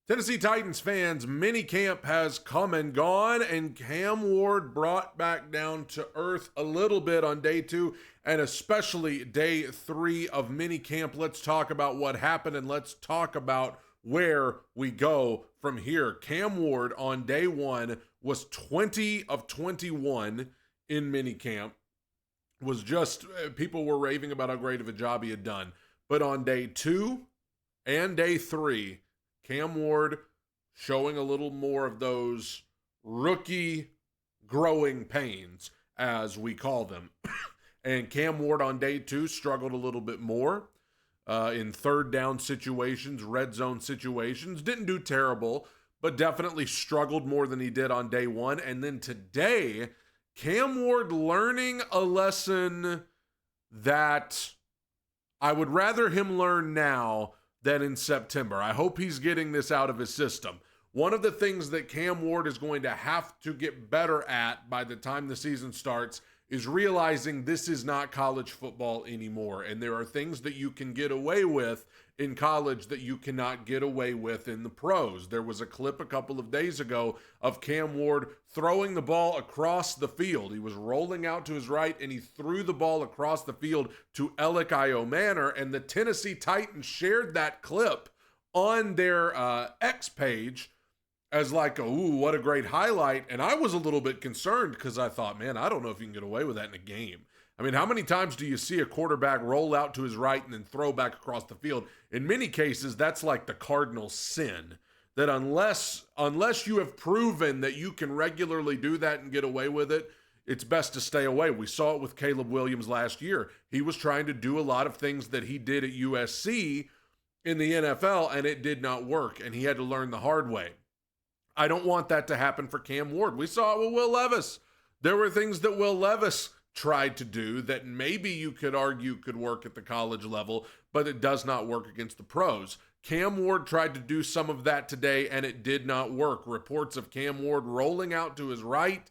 Tennessee Titans fans, minicamp has come and gone, and Cam Ward brought back down to earth a little bit on day 2 and especially day 3 of minicamp. Let's talk about what happened and let's talk about where we go from here. Cam Ward on day 1 was 20 of 21 in minicamp. Was just, people were raving about how great of a job he had done. But on day 2 and day 3, Cam Ward showing a little more of those rookie growing pains, as we call them. And Cam Ward on day 2 struggled a little bit more in third down situations, red zone situations. Didn't do terrible, but definitely struggled more than he did on day 1. And then today, Cam Ward learning a lesson that I would rather him learn now than in September. I hope he's getting this out of his system. One of the things that Cam Ward is going to have to get better at by the time the season starts is realizing this is not college football anymore. And there are things that you can get away with in college that you cannot get away with in the pros. There was a clip a couple of days ago of Cam Ward throwing the ball across the field. He was rolling out to his right and he threw the ball across the field to Alec Manor, and the Tennessee Titans shared that clip on their X page as like, ooh, what a great highlight. And I was a little bit concerned because I thought, man, I don't know if you can get away with that in a game. I mean, how many times do you see a quarterback roll out to his right and then throw back across the field? In many cases, that's like the cardinal sin. That unless you have proven that you can regularly do that and get away with it, it's best to stay away. We saw it with Caleb Williams last year. He was trying to do a lot of things that he did at USC in the NFL, and it did not work, and he had to learn the hard way. I don't want that to happen for Cam Ward. We saw it with Will Levis. There were things that Will Levis tried to do that maybe you could argue could work at the college level, but it does not work against the pros. Cam Ward tried to do some of that today, and it did not work. Reports of Cam Ward rolling out to his right,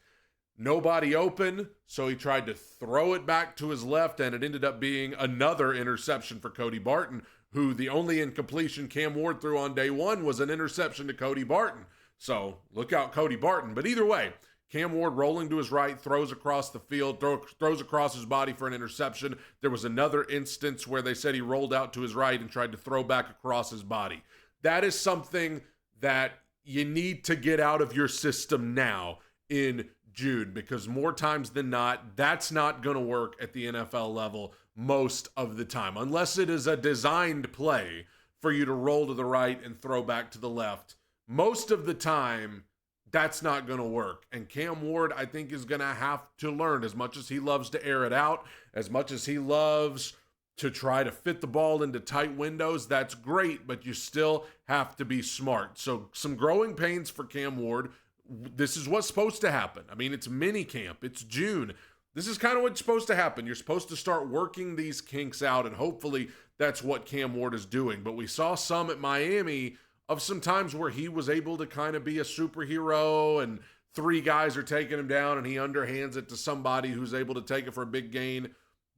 nobody open, so he tried to throw it back to his left, and it ended up being another interception for Cody Barton, who the only incompletion Cam Ward threw on day 1 was an interception to Cody Barton. So look out, Cody Barton. But either way, Cam Ward rolling to his right, throws across the field, throws across his body for an interception. There was another instance where they said he rolled out to his right and tried to throw back across his body. That is something that you need to get out of your system now in June, because more times than not, that's not going to work at the NFL level most of the time, unless it is a designed play for you to roll to the right and throw back to the left. Most of the time, that's not going to work. And Cam Ward, I think, is going to have to learn, as much as he loves to air it out, as much as he loves to try to fit the ball into tight windows. That's great, but you still have to be smart. So some growing pains for Cam Ward. This is what's supposed to happen. I mean, it's mini camp. It's June. This is kind of what's supposed to happen. You're supposed to start working these kinks out, and hopefully that's what Cam Ward is doing. But we saw some at Miami of some times where he was able to kind of be a superhero and 3 guys are taking him down and he underhands it to somebody who's able to take it for a big gain.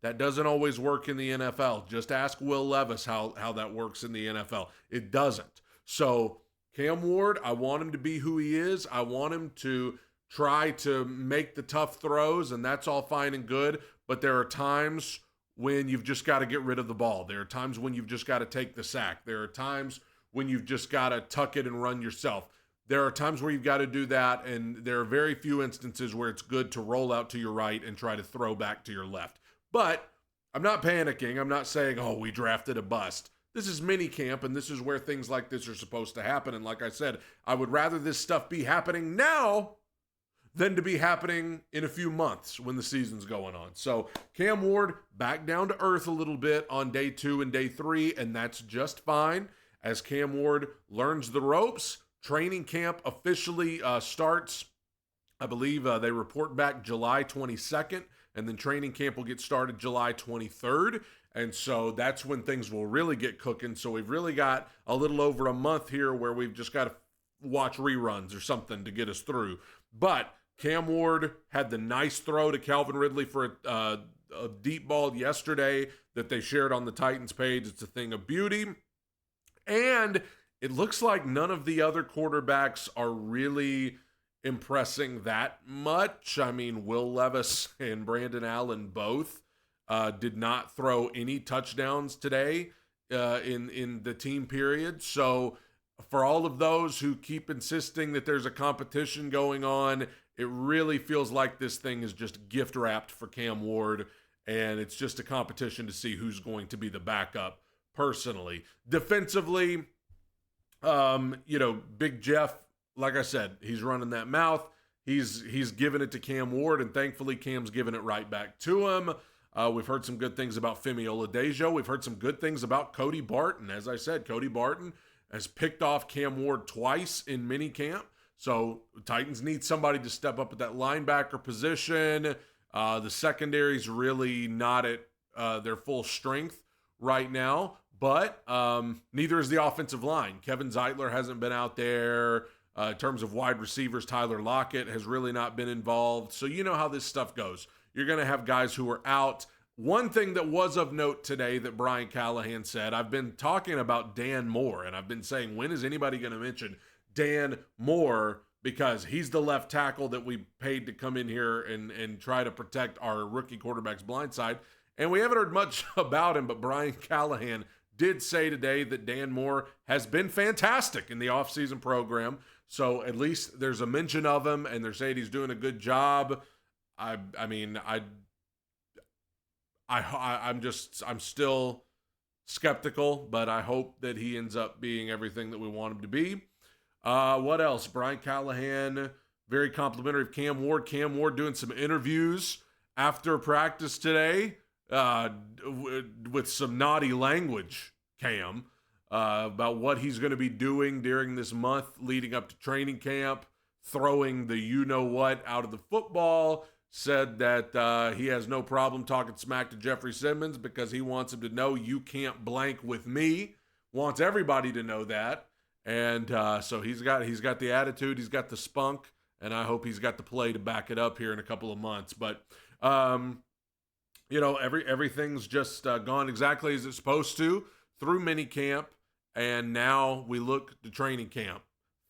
That doesn't always work in the NFL. Just ask Will Levis how that works in the NFL. It doesn't. So Cam Ward, I want him to be who he is. I want him to try to make the tough throws, and that's all fine and good. But there are times when you've just got to get rid of the ball. There are times when you've just got to take the sack. There are times when you've just got to tuck it and run yourself. There are times where you've got to do that, and there are very few instances where it's good to roll out to your right and try to throw back to your left. But I'm not panicking. I'm not saying, oh, we drafted a bust. This is mini camp, and this is where things like this are supposed to happen. And like I said, I would rather this stuff be happening now than to be happening in a few months when the season's going on. So Cam Ward back down to earth a little bit on day 2 and day 3, and that's just fine. As Cam Ward learns the ropes, training camp officially starts. I believe they report back July 22nd, and then training camp will get started July 23rd. And so that's when things will really get cooking. So we've really got a little over a month here where we've just got to watch reruns or something to get us through. But Cam Ward had the nice throw to Calvin Ridley for a deep ball yesterday that they shared on the Titans page. It's a thing of beauty. And it looks like none of the other quarterbacks are really impressing that much. I mean, Will Levis and Brandon Allen both did not throw any touchdowns today in the team period. So for all of those who keep insisting that there's a competition going on, it really feels like this thing is just gift wrapped for Cam Ward, and it's just a competition to see who's going to be the backup. Personally, defensively, Big Jeff, like I said, he's running that mouth. He's giving it to Cam Ward, and thankfully Cam's giving it right back to him. We've heard some good things about Femi Oladejo. We've heard some good things about Cody Barton. As I said, Cody Barton has picked off Cam Ward twice in minicamp. So Titans need somebody to step up at that linebacker position. The secondary's really not at their full strength right now, but neither is the offensive line. Kevin Zeitler hasn't been out there. In terms of wide receivers, Tyler Lockett has really not been involved. So you know how this stuff goes. You're going to have guys who are out. One thing that was of note today that Brian Callahan said, I've been talking about Dan Moore, and I've been saying, when is anybody going to mention Dan Moore? Because he's the left tackle that we paid to come in here and try to protect our rookie quarterback's blind side. And we haven't heard much about him, but Brian Callahan did say today that Dan Moore has been fantastic in the offseason program. So at least there's a mention of him, and they're saying he's doing a good job. I'm still skeptical, but I hope that he ends up being everything that we want him to be. What else? Brian Callahan, very complimentary of Cam Ward. Cam Ward doing some interviews after practice today with some naughty language, Cam, about what he's going to be doing during this month leading up to training camp, throwing the you-know-what out of the football. Said that he has no problem talking smack to Jeffrey Simmons because he wants him to know you can't blank with me. Wants everybody to know that. And so he's got the attitude, he's got the spunk, and I hope he's got the play to back it up here in a couple of months. But everything's just gone exactly as it's supposed to through minicamp, and now we look to training camp.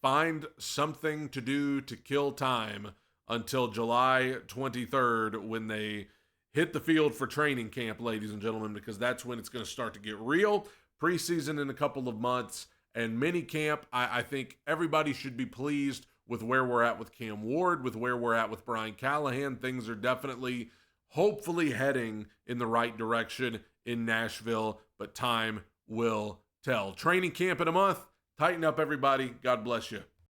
Find something to do to kill time until July 23rd when they hit the field for training camp, ladies and gentlemen, because that's when it's going to start to get real. Preseason in a couple of months, and minicamp, I think everybody should be pleased with where we're at with Cam Ward, with where we're at with Brian Callahan. Things are definitely, hopefully, heading in the right direction in Nashville, but time will tell. Training camp in a month. Tighten up, everybody. God bless you.